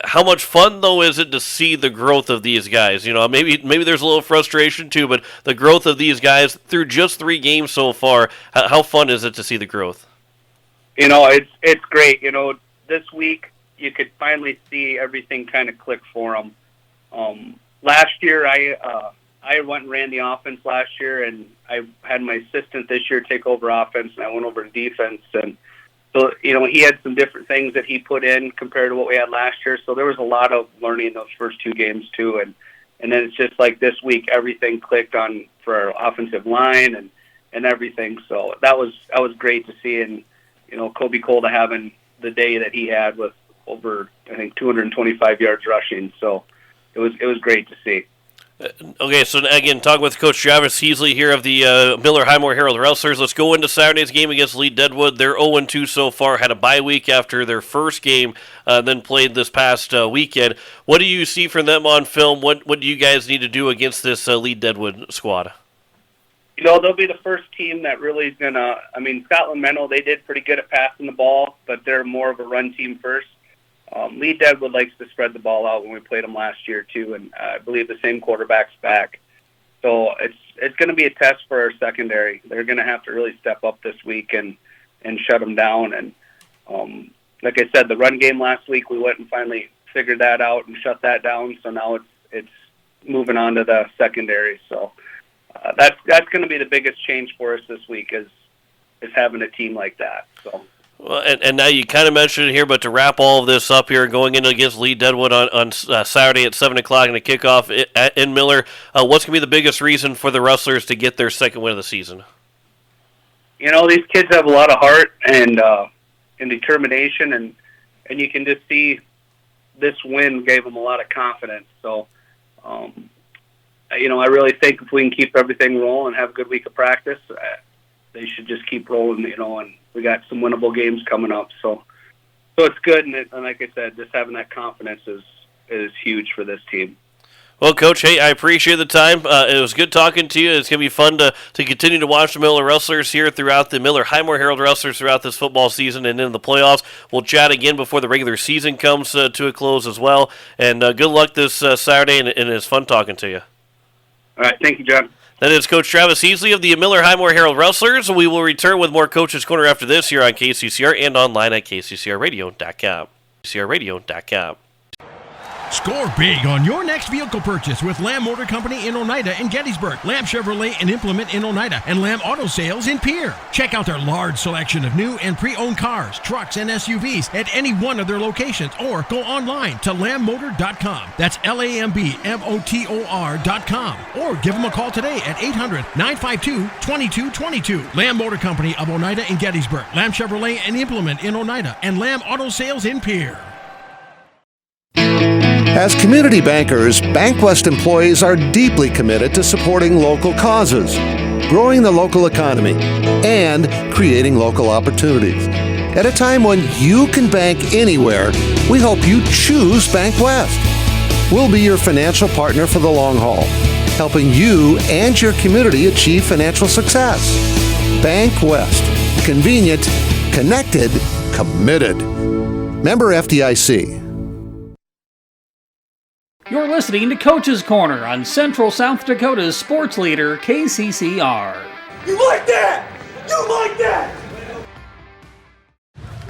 How much fun though is it to see the growth of these guys? Maybe there's a little frustration too, but the growth of these guys through just 3 games so far. How fun is it to see the growth? It's great. This week you could finally see everything kind of click for them. Last year I went and ran the offense last year, and I had my assistant this year take over offense, and I went over to defense. And so, he had some different things that he put in compared to what we had last year. So there was a lot of learning in those first 2 games too. And then it's just like this week, everything clicked for our offensive line and everything. So that was great to see. And, Kobe Kolda having the day that he had with over, I think, 225 yards rushing. So it was great to see. Okay, so again, talking with Coach Travis Heasley here of the Miller Highmore Herald Wrestlers. Let's go into Saturday's game against Lee Deadwood. They're 0-2 so far, had a bye week after their first game, then played this past weekend. What do you see from them on film? What do you guys need to do against this Lee Deadwood squad? They'll be the first team that really is going to, Scotland Menlo, they did pretty good at passing the ball, but they're more of a run team first. Lee Deadwood likes to spread the ball out when we played them last year too, and I believe the same quarterback's back. So it's going to be a test for our secondary. They're going to have to really step up this week and shut them down. And like I said, the run game last week, we went and finally figured that out and shut that down. So now it's moving on to the secondary. So that's going to be the biggest change for us this week is having a team like that. So. Well, and now you kind of mentioned it here, but to wrap all of this up here, going in against Lee Deadwood on Saturday at 7 o'clock and a kickoff in Miller, what's going to be the biggest reason for the Rustlers to get their second win of the season? These kids have a lot of heart and determination, and you can just see this win gave them a lot of confidence. So, I really think if we can keep everything rolling and have a good week of practice, they should just keep rolling, and we got some winnable games coming up. So it's good, and like I said, just having that confidence is huge for this team. Well, Coach, hey, I appreciate the time. It was good talking to you. It's going to be fun to continue to watch the Miller Wrestlers here throughout the Miller Highmore Herald Wrestlers throughout this football season and in the playoffs. We'll chat again before the regular season comes to a close as well. And good luck this Saturday, and it's fun talking to you. All right, thank you, John. That is Coach Travis Heasley of the Miller Highmore Herald Wrestlers. We will return with more Coach's Corner after this here on KCCR and online at kccrradio.com. kccrradio.com. Score big on your next vehicle purchase with Lamb Motor Company in Oneida and Gettysburg, Lamb Chevrolet and Implement in Oneida, and Lamb Auto Sales in Pierre. Check out their large selection of new and pre-owned cars, trucks, and SUVs at any one of their locations, or go online to lambmotor.com. That's LAMBMOTOR.com. Or give them a call today at 800-952-2222. Lamb Motor Company of Oneida and Gettysburg, Lamb Chevrolet and Implement in Oneida, and Lamb Auto Sales in Pierre. As community bankers, BankWest employees are deeply committed to supporting local causes, growing the local economy, and creating local opportunities. At a time when you can bank anywhere, we hope you choose BankWest. We'll be your financial partner for the long haul, helping you and your community achieve financial success. BankWest. Convenient, connected, committed. Member FDIC. You're listening to Coach's Corner on Central South Dakota's sports leader, KCCR. You like that? You like that?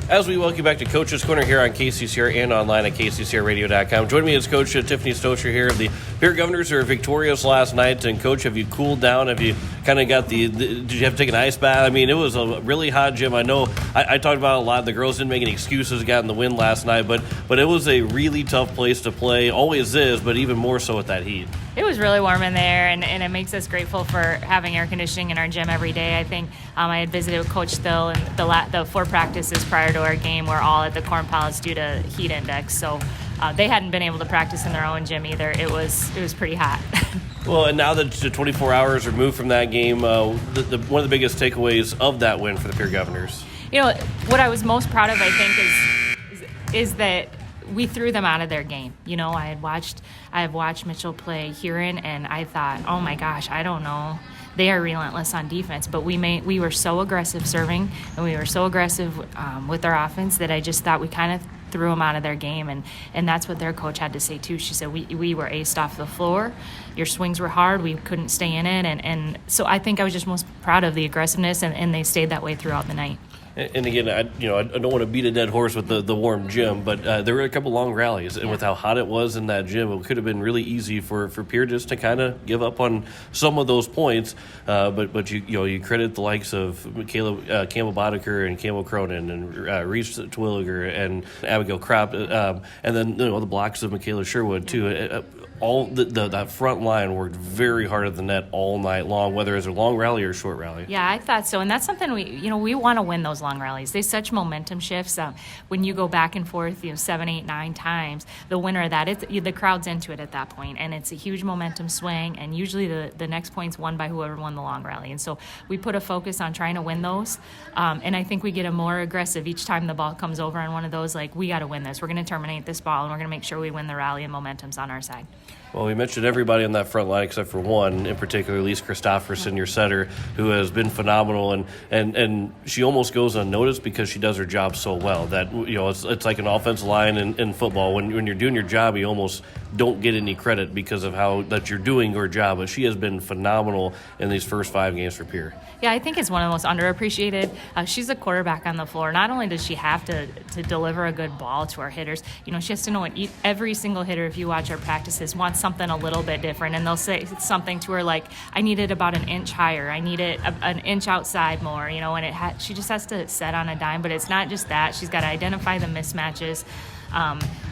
As we welcome you back to Coach's Corner here on KCCR and online at kccrradio.com. Joining me is Coach Tiffany Stocher here of the Bear Governors, who were victorious last night. And, Coach, have you cooled down? Have you kind of got did you have to take an ice bath? I mean, it was a really hot gym. I know I talked about it a lot. The girls didn't make any excuses, got in the wind last night. But it was a really tough place to play. Always is, but even more so with that heat. It was really warm in there, and it makes us grateful for having air conditioning in our gym every day. I think I had visited with Coach Thill, and the 4 practices prior to our game were all at the Corn Palace due to heat index. So they hadn't been able to practice in their own gym either. It was pretty hot. Well, and now that the 24 hours removed from that game, one of the biggest takeaways of that win for the Pierre Governors. You know, what I was most proud of, I think, is that we threw them out of their game. You know, I have watched Mitchell play Huron, and I thought, oh my gosh, I don't know. They are relentless on defense, but we were so aggressive serving, and we were so aggressive with our offense that I just thought we kind of threw them out of their game, and that's what their coach had to say too. She said we were aced off the floor. Your swings were hard. We couldn't stay in it, and so I think I was just most proud of the aggressiveness, and they stayed that way throughout the night. And again, I don't want to beat a dead horse with the warm gym, but there were a couple long rallies, and with how hot it was in that gym, it could have been really easy for Pierre just to kind of give up on some of those points. But you credit the likes of Campbell Boddicker and Campbell Cronin and Reese Twilliger and Abigail Kropp, and then the blocks of Michaela Sherwood too. All that front line worked very hard at the net all night long, whether it's a long rally or a short rally. Yeah, I thought so, and that's something we want to win those long rallies. They're such momentum shifts. When you go back and forth, 7, 8, 9 times, the winner of that, the crowd's into it at that point, and it's a huge momentum swing. And usually the next point's won by whoever won the long rally. And so we put a focus on trying to win those, and I think we get a more aggressive each time the ball comes over on one of those. Like, we got to win this. We're going to terminate this ball, and we're going to make sure we win the rally, and momentum's on our side. Well, we mentioned everybody on that front line except for one, in particular, Lise Christofferson, your setter, who has been phenomenal, and she almost goes unnoticed because she does her job so well that it's like an offensive line in football. When you're doing your job, you almost don't get any credit because of how that you're doing your job. But she has been phenomenal in these first 5 games for Pierre. Yeah, I think it's one of the most underappreciated. She's a quarterback on the floor. Not only does she have to deliver a good ball to our hitters, she has to know every single hitter, if you watch our practices, wants something a little bit different. And they'll say something to her like, I need it about an inch higher. I need it an inch outside more, and she just has to set on a dime. But it's not just that. She's got to identify the mismatches.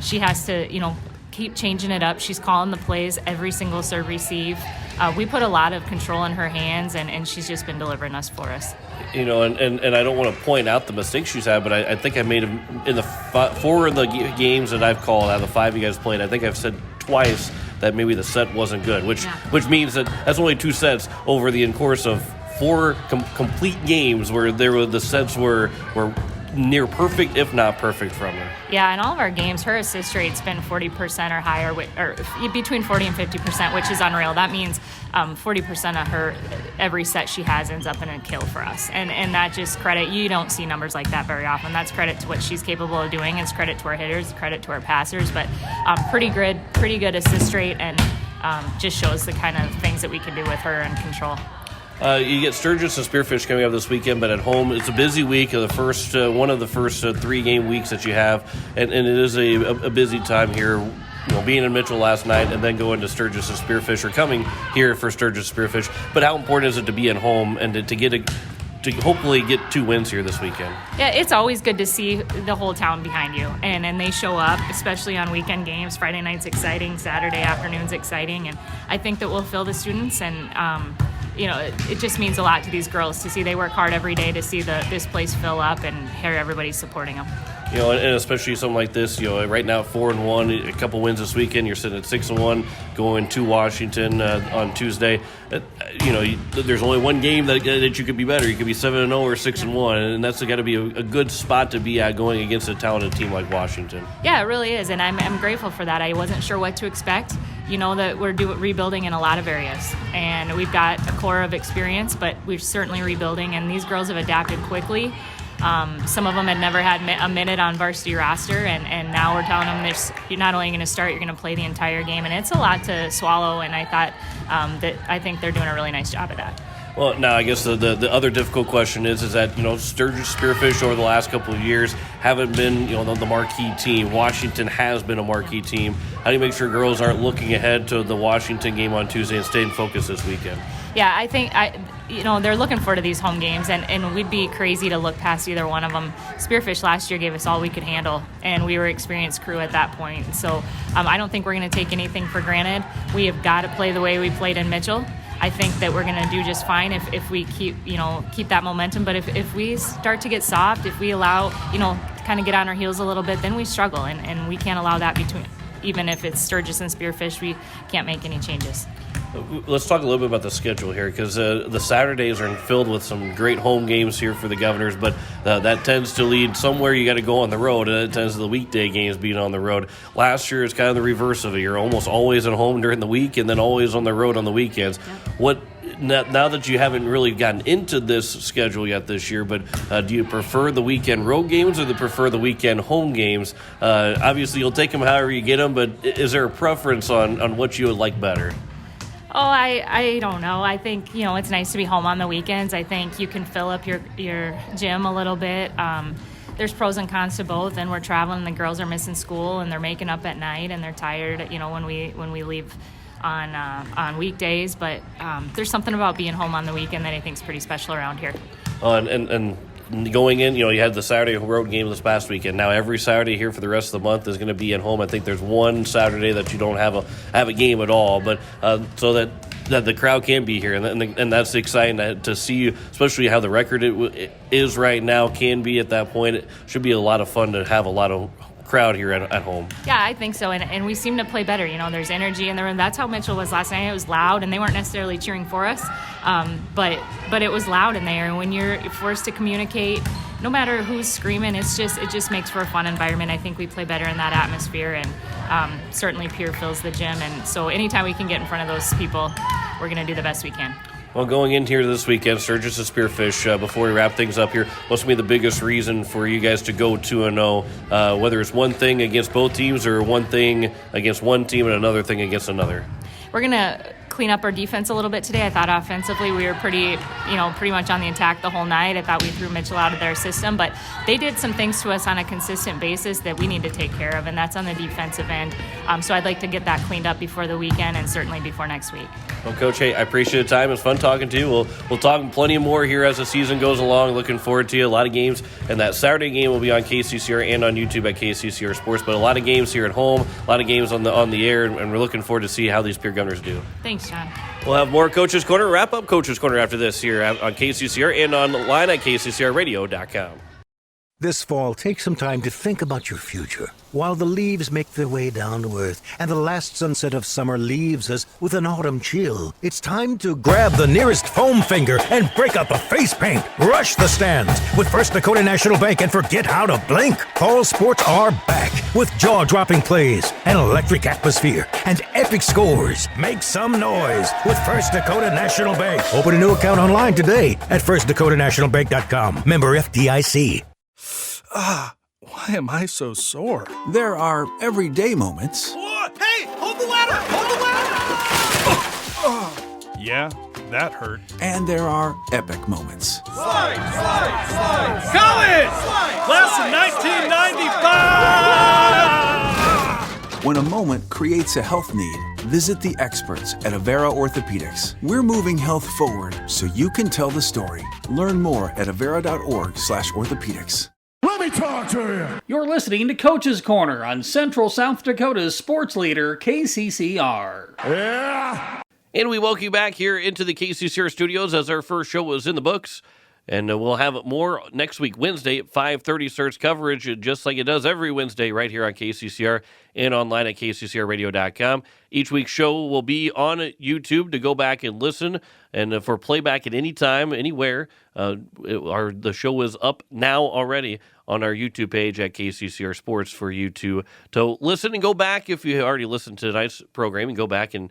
She has to, keep changing it up. She's calling the plays every single serve receive. We put a lot of control in her hands, and she's just been delivering us for us. And I don't want to point out the mistakes she's had, but I think I made them in the 4 of the games that I've called out of the 5 you guys played. I think I've said twice that maybe the set wasn't good, which means that's only 2 sets over the course of 4 complete games where the sets were near perfect, if not perfect, from her. Yeah, in all of our games, her assist rate's been 40% or higher, or between 40 and 50%, which is unreal. That means 40% of her every set she has ends up in a kill for us, and that just credit. You don't see numbers like that very often. That's credit to what she's capable of doing. It's credit to our hitters, credit to our passers, but pretty good assist rate, and just shows the kind of things that we can do with her and control. You get Sturgis and Spearfish coming up this weekend, but at home it's a busy week. One of the first 3 game weeks that you have, and it is a busy time here. Being in Mitchell last night and then going to Sturgis and Spearfish, or coming here for Sturgis and Spearfish. But how important is it to be at home and to hopefully get 2 wins here this weekend? Yeah, it's always good to see the whole town behind you, and they show up, especially on weekend games. Friday night's exciting, Saturday afternoon's exciting, and I think that we'll fill the students, and it just means a lot to these girls to see they work hard every day to see this place fill up and hear everybody supporting them. And especially something like this, right now 4-1, a couple wins this weekend. You're sitting at 6-1, going to Washington on Tuesday. There's only one game that you could be better. You could be 7-0 or 6-1, and that's got to be a good spot to be at going against a talented team like Washington. Yeah, it really is, and I'm grateful for that. I wasn't sure what to expect. That we're rebuilding in a lot of areas, and we've got a core of experience, but we're certainly rebuilding, and these girls have adapted quickly. Some of them had never had a minute on varsity roster, and now we're telling them you're not only going to start, you're going to play the entire game, and it's a lot to swallow, and I think they're doing a really nice job of that. Well, now I guess the other difficult question is that Sturgis Spearfish over the last couple of years haven't been the marquee team. Washington has been a marquee team. How do you make sure girls aren't looking ahead to the Washington game on Tuesday and staying focused this weekend? Yeah, I think they're looking forward to these home games, and we'd be crazy to look past either one of them. Spearfish last year gave us all we could handle, and we were experienced crew at that point. So I don't think we're going to take anything for granted. We have got to play the way we played in Mitchell. I think that we're going to do just fine if we keep that momentum. But if we start to get soft, if we allow, kind of get on our heels a little bit, then we struggle, and we can't allow that even if it's Sturgis and Spearfish, we can't make any changes. Let's talk a little bit about the schedule here, because the Saturdays are filled with some great home games here for the Governors, but that tends to lead somewhere you got to go on the road, and it tends to the weekday games being on the road. Last year, it's kind of the reverse of it. You're almost always at home during the week and then always on the road on the weekends. Yep. Now that you haven't really gotten into this schedule yet this year, but do you prefer the weekend road games or do you prefer the weekend home games? Obviously, you'll take them however you get them, but is there a preference on what you would like better? Oh, I don't know. I think, it's nice to be home on the weekends. I think you can fill up your gym a little bit. There's pros and cons to both, and we're traveling, the girls are missing school, and they're making up at night, and they're tired, when we leave on weekdays. But there's something about being home on the weekend that I think is pretty special around here. And going in, you had the Saturday road game this past weekend. Now every Saturday here for the rest of the month is going to be at home. I think there's one Saturday that you don't have a game at all, but so that the crowd can be here, and that's exciting to see, especially how the record is right now can be at that point. It should be a lot of fun to have a lot of crowd here at home. Yeah, I think so, and we seem to play better. There's energy in the room. That's how Mitchell was last night. It was loud, and they weren't necessarily cheering for us, but it was loud in there. And when you're forced to communicate, no matter who's screaming, it just makes for a fun environment. I think we play better in that atmosphere, and certainly Pierre fills the gym. And so anytime we can get in front of those people, we're going to do the best we can. Well, going in here this weekend, Sturgis and Spearfish, before we wrap things up here, what's going to be the biggest reason for you guys to go 2-0, whether it's one thing against both teams or one thing against one team and another thing against another? We're going to clean up our defense a little bit today. I thought offensively we were pretty much on the attack the whole night. I thought we threw Mitchell out of their system, but they did some things to us on a consistent basis that we need to take care of, and that's on the defensive end. So I'd like to get that cleaned up before the weekend and certainly before next week. Well, Coach, hey, I appreciate the time. It's fun talking to you. We'll talk plenty more here as the season goes along. Looking forward to you. A lot of games, and that Saturday game will be on KCCR and on YouTube at KCCR Sports, but a lot of games here at home, a lot of games on the air, and we're looking forward to see how these Pierre Governors do. Thanks, John. We'll have more Coach's Corner, wrap up Coach's Corner after this here on KCCR and online at KCCRradio.com. This fall, take some time to think about your future while the leaves make their way down to earth and the last sunset of summer leaves us with an autumn chill. It's time to grab the nearest foam finger and break out the face paint. Rush the stands with First Dakota National Bank and forget how to blink. Fall sports are back with jaw-dropping plays, an electric atmosphere, and epic scores. Make some noise with First Dakota National Bank. Open a new account online today at firstdakotanationalbank.com. Member FDIC. Why am I so sore? There are everyday moments. Whoa, hey, hold the ladder! Hold the ladder! Yeah, that hurt. And there are epic moments. Slide! College! Class of 1995! When a moment creates a health need, visit the experts at Avera Orthopedics. We're moving health forward so you can tell the story. Learn more at avera.org/orthopedics. Let me talk to you. You're listening to Coach's Corner on Central South Dakota's sports leader, KCCR. Yeah. And we welcome you back here into the KCCR studios as our first show was in the books. And we'll have more next week, Wednesday at 5:30 starts coverage, just like it does every Wednesday right here on KCCR and online at kccrradio.com. Each week's show will be on YouTube to go back and listen. And for playback at any time, anywhere, the show is up now already on our YouTube page at KCCR Sports for you to listen and go back if you already listened to tonight's program and go back and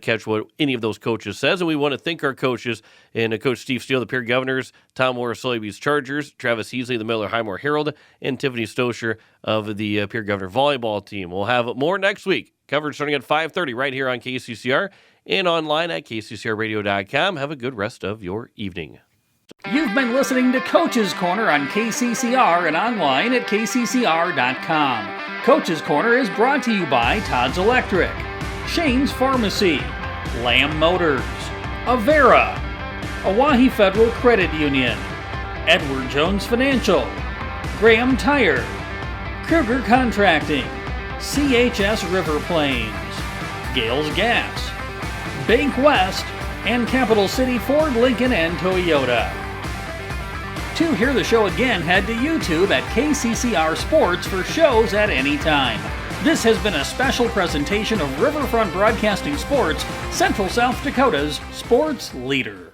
catch what any of those coaches says. And we want to thank our coaches and Coach Steve Steele, the Pierre Governors, Tom Morris, Sotheby's Chargers, Travis Heasley, the Miller Highmore Herald, and Tiffany Stosher of the Pierre Governor volleyball team. We'll have more next week. Coverage starting at 5:30 right here on KCCR and online at kccrradio.com. Have a good rest of your evening. You've been listening to Coach's Corner on KCCR and online at kccr.com. Coach's Corner is brought to you by Todd's Electric, Shane's Pharmacy, Lamb Motors, Avera, Owyhee Federal Credit Union, Edward Jones Financial, Graham Tire, Kruger Contracting, CHS River Plains, Gales Gas, Bank West, and Capital City Ford, Lincoln, and Toyota. To hear the show again, head to YouTube at KCCR Sports for shows at any time. This has been a special presentation of Riverfront Broadcasting Sports, Central South Dakota's sports leader.